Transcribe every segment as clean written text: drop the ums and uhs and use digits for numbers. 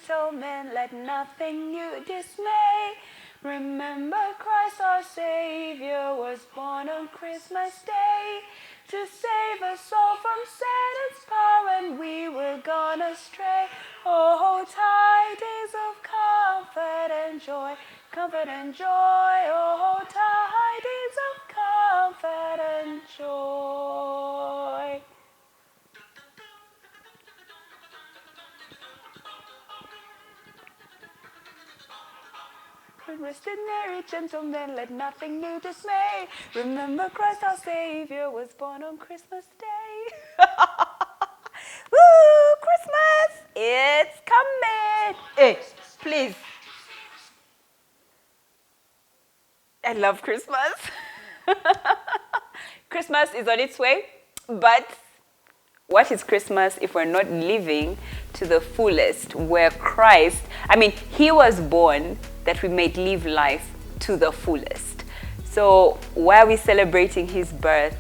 gentlemen, let nothing you dismay. Remember Christ our Savior was born on Christmas Day to save us all from Satan's power when we were gone astray. Oh, tidings of comfort and joy, comfort and joy. Oh, tidings of comfort and joy. Rested Mary, gentlemen, let nothing new dismay. Remember Christ our Savior was born on Christmas Day. Woo! Christmas! It's coming! Hey, please. I love Christmas. Christmas is on its way, but what is Christmas if we're not living to the fullest where Christ, he was born that we may live life to the fullest. So why are we celebrating his birth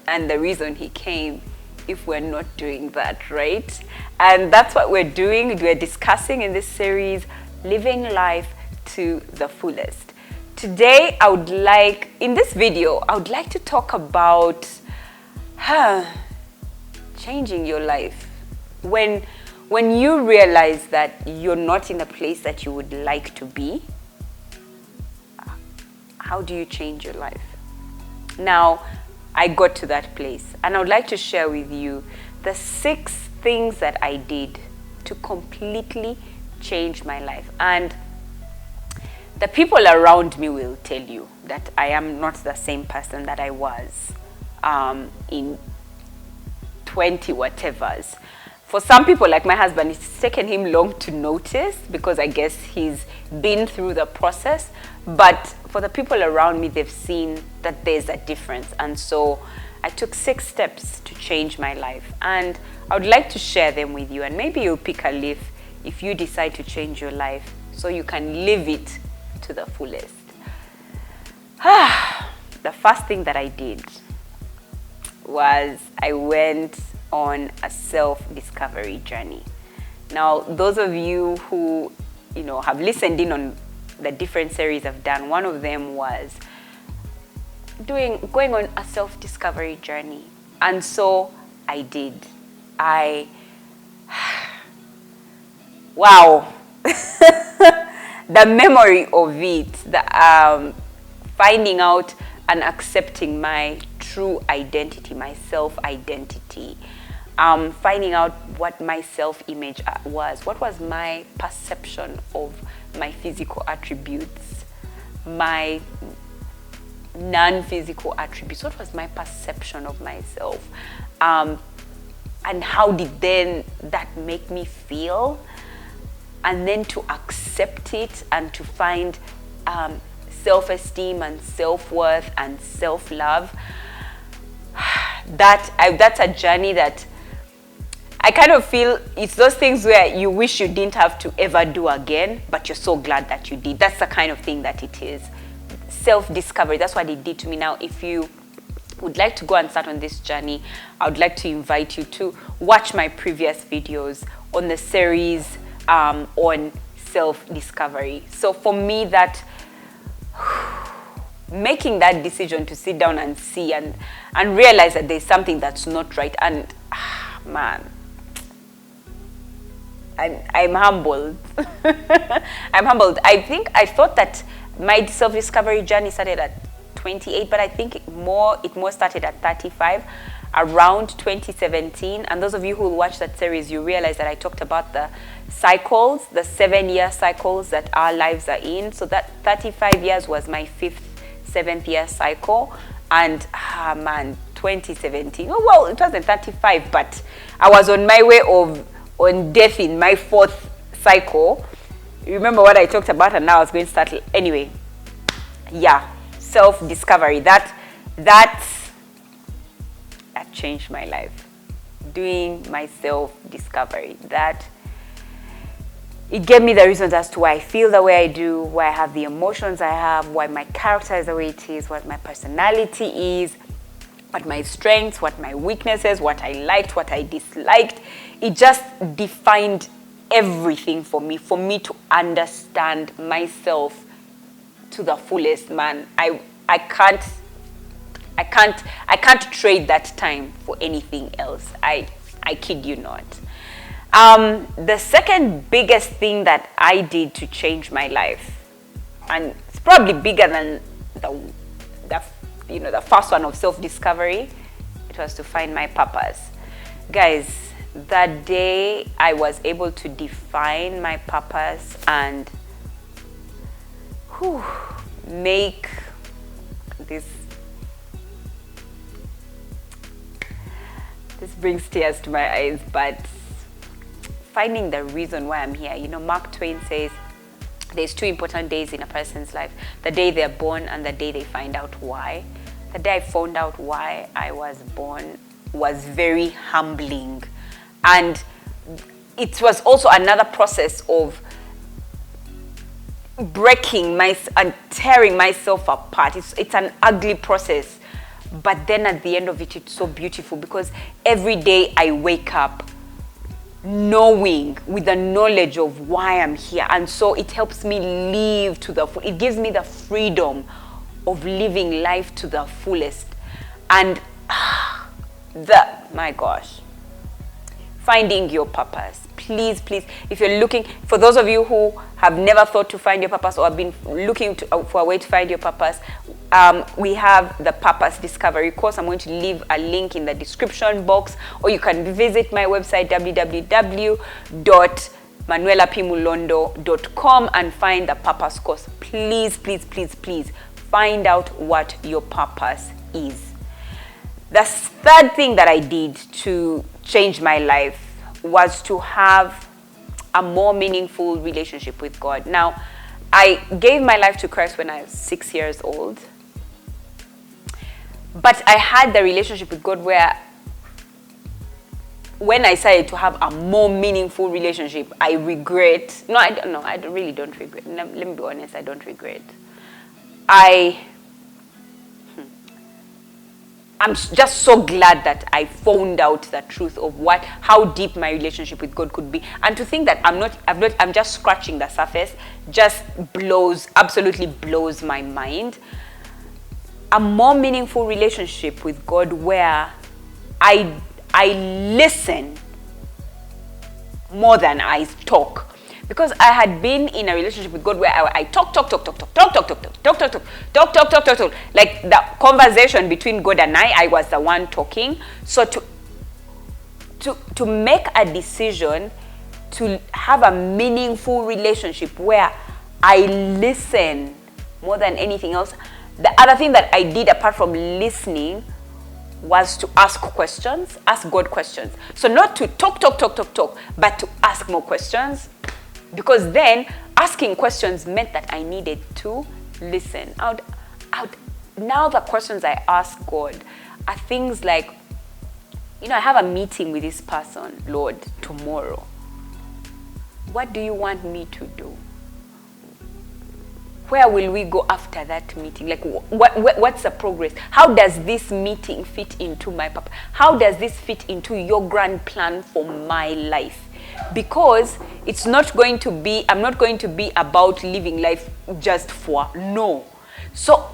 and the reason he came if we're not doing that, right? And that's what we're doing. We're discussing in this series, living life to the fullest. Today, in this video, I would like to talk about changing your life. When you realize that you're not in a place that you would like to be, how do you change your life? Now, I got to that place, and I would like to share with you the 6 things that I did to completely change my life. And the people around me will tell you that I am not the same person that I was in 20 whatevers. For some people, like my husband, it's taken him long to notice because I guess he's been through the process. But for the people around me, they've seen that there's a difference. And so I took 6 steps to change my life. And I would like to share them with you. And maybe you'll pick a leaf if you decide to change your life so you can live it to the fullest. The first thing that I did was I went on a self-discovery journey. Now, those of you who have listened in on the different series I've done, one of them was going on a self-discovery journey. And so I did. Wow. The memory of it, the finding out and accepting my true identity, my self-identity, finding out what my self-image was, what was my perception of my physical attributes, my non-physical attributes, what was my perception of myself, and how did then that make me feel, and then to accept it and to find self-esteem and self-worth and self-love. That's a journey that I kind of feel it's those things where you wish you didn't have to ever do again, but you're so glad that you did. That's the kind of thing that it is. Self-discovery, that's what it did to me. Now, if you would like to go and start on this journey, I would like to invite you to watch my previous videos on the series on self-discovery. So for me, that making that decision to sit down and see and realize that there's something that's not right, and man, I'm humbled. I'm humbled. I thought that my self-discovery journey started at 28, but I think it more started at 35, around 2017. And those of you who will watch that series, you realize that I talked about the cycles, the 7-year cycles that our lives are in. So that 35 years was my 7th year cycle. And 2017, well, it wasn't 35, but I was on my way on death in my 4th cycle. You remember what I talked about, and now I was going to start anyway. Yeah, self-discovery. That changed my life. Doing my self-discovery. That it gave me the reasons as to why I feel the way I do, why I have the emotions I have, why my character is the way it is, what my personality is, what my strengths, what my weaknesses, what I liked, what I disliked. It just defined everything for me to understand myself to the fullest, man. I can't trade that time for anything else. I kid you not. The second biggest thing that I did to change my life, and it's probably bigger than the first one of self-discovery, it was to find my purpose. Guys, that day I was able to define my purpose and make this brings tears to my eyes, but finding the reason why I'm here. Mark Twain says there's two important days in a person's life: the day they're born and the day they find out why. The day I found out why I was born was very humbling, and it was also another process of breaking and tearing myself apart. It's an ugly process, but then at the end of it, it's so beautiful, because every day I wake up knowing, with the knowledge of why I'm here, and so it helps me live to the full. It gives me the freedom of living life to the fullest. And my gosh, finding your purpose. Please, if you're looking, for those of you who have never thought to find your purpose or have been looking for a way to find your purpose, we have the Purpose Discovery course. I'm going to leave a link in the description box, or you can visit my website www.manuelapmulondo.com and find the Purpose course. Please find out what your purpose is. The third thing that I did to change my life was to have a more meaningful relationship with God. Now, I gave my life to Christ when I was 6 years old, but I had the relationship with God where, when I decided to have a more meaningful relationship, I regret. No, I don't know. I really don't regret. Let me be honest. I don't regret. I'm just so glad that I found out the truth of how deep my relationship with God could be. And to think that I'm just scratching the surface just absolutely blows my mind. A more meaningful relationship with God where I listen more than I talk. Because I had been in a relationship with God where I talk. Like the conversation between God and I was the one talking. So to make a decision to have a meaningful relationship where I listen more than anything else, the other thing that I did apart from listening was to ask God questions. So not to talk, but to ask more questions. Because then asking questions meant that I needed to listen. Now the questions I ask God are things like, I have a meeting with this person, Lord, tomorrow. What do you want me to do? Where will we go after that meeting? Like, what's the progress? How does this meeting fit into my purpose? How does this fit into your grand plan for my life? Because I'm not going to be about living life just for, no. So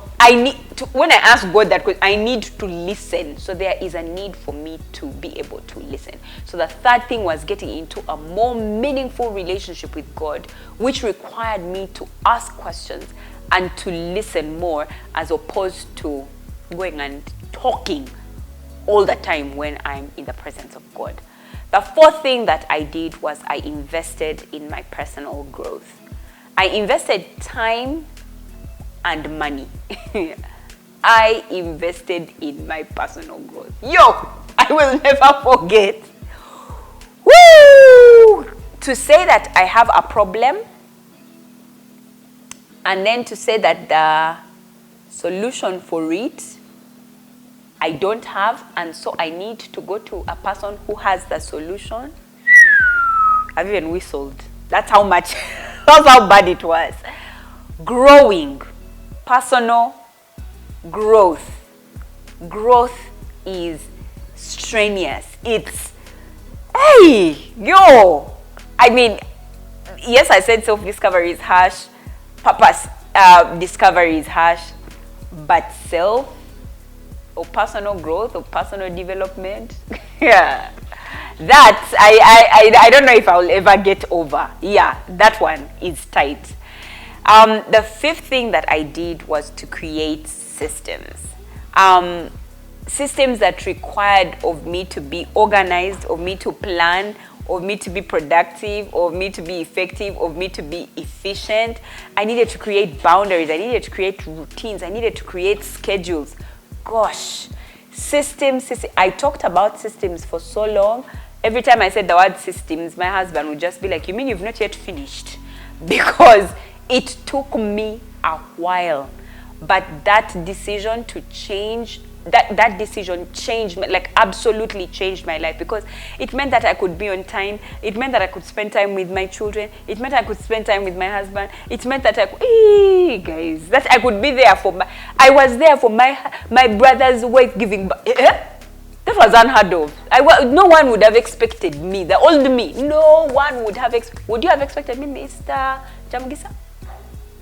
when I ask God that question, I need to listen. So there is a need for me to be able to listen. So the third thing was getting into a more meaningful relationship with God, which required me to ask questions and to listen more, as opposed to going and talking all the time when I'm in the presence of God. The fourth thing that I did was I invested in my personal growth. I invested time and money. I invested in my personal growth. I will never forget. To say that I have a problem, and then to say that the solution for it I don't have, and so I need to go to a person who has the solution. I've even whistled. That's how bad it was. Growing, personal growth. Growth is strenuous. I mean, yes, I said self-discovery is harsh, purpose discovery is harsh, but self or personal growth or personal development, yeah, that I don't know if I'll ever get over. Yeah, that one is tight. The fifth thing that I did was to create systems. Systems that required of me to be organized, of me to plan, of me to be productive, of me to be effective, of me to be efficient. I needed to create boundaries. I needed to create routines. I needed to create schedules. Gosh, systems. I talked about systems for so long. Every time I said the word systems, my husband would just be like, you mean you've not yet finished? Because it took me a while. But that decision to change, that decision changed, like absolutely changed my life, because it meant that I could be on time. It meant that I could spend time with my children. It meant I could spend time with my husband. It meant that I could, guys, that I could be there for I was there for my brother's wife giving birth. That was unheard of. No one would have expected me, the old me. No one would have would you have expected me, Mr. Jamgisa?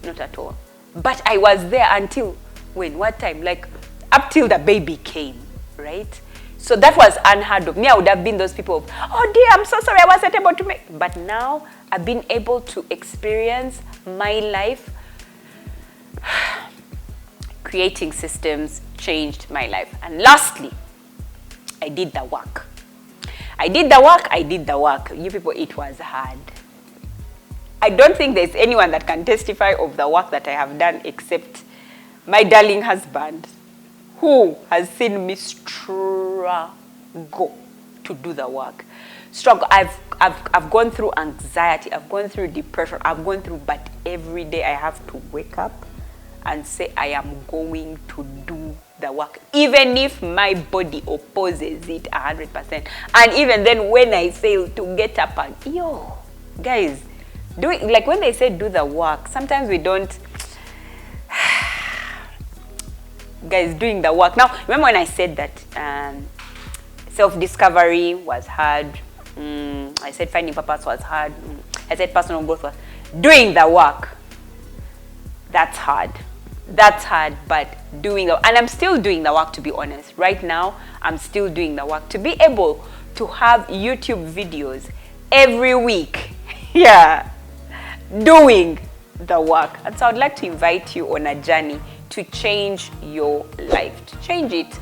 Not at all. But I was there until when? What time? Like up till the baby came, right? So that was unheard of. Me, I would have been those people of, oh dear, I'm so sorry, I wasn't able to make. But now I've been able to experience my life. Creating systems changed my life. And lastly, I did the work. I did the work. You people, it was hard. I don't think there's anyone that can testify of the work that I have done except my darling husband, who has seen me struggle to do the work. Struggle. I've gone through anxiety. I've gone through depression. I've gone through, but every day I have to wake up and say I am going to do the work, even if my body opposes it 100%. And even then, when I fail to get up and guys, like when they say do the work, sometimes we don't. Guys, doing the work. Now, remember when I said that self-discovery was hard. I said finding purpose was hard. I said personal growth was doing the work. That's hard. That's hard, but doing the, and I'm still doing the work, to be honest. Right now, I'm still doing the work to be able to have YouTube videos every week. Yeah, doing the work. And so I'd like to invite you on a journey to change your life, to change it,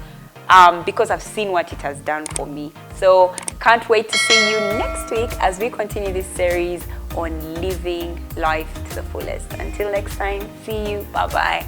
because I've seen what it has done for me. So can't wait to see you next week as we continue this series on living life to the fullest. Until next time, see you. Bye-bye.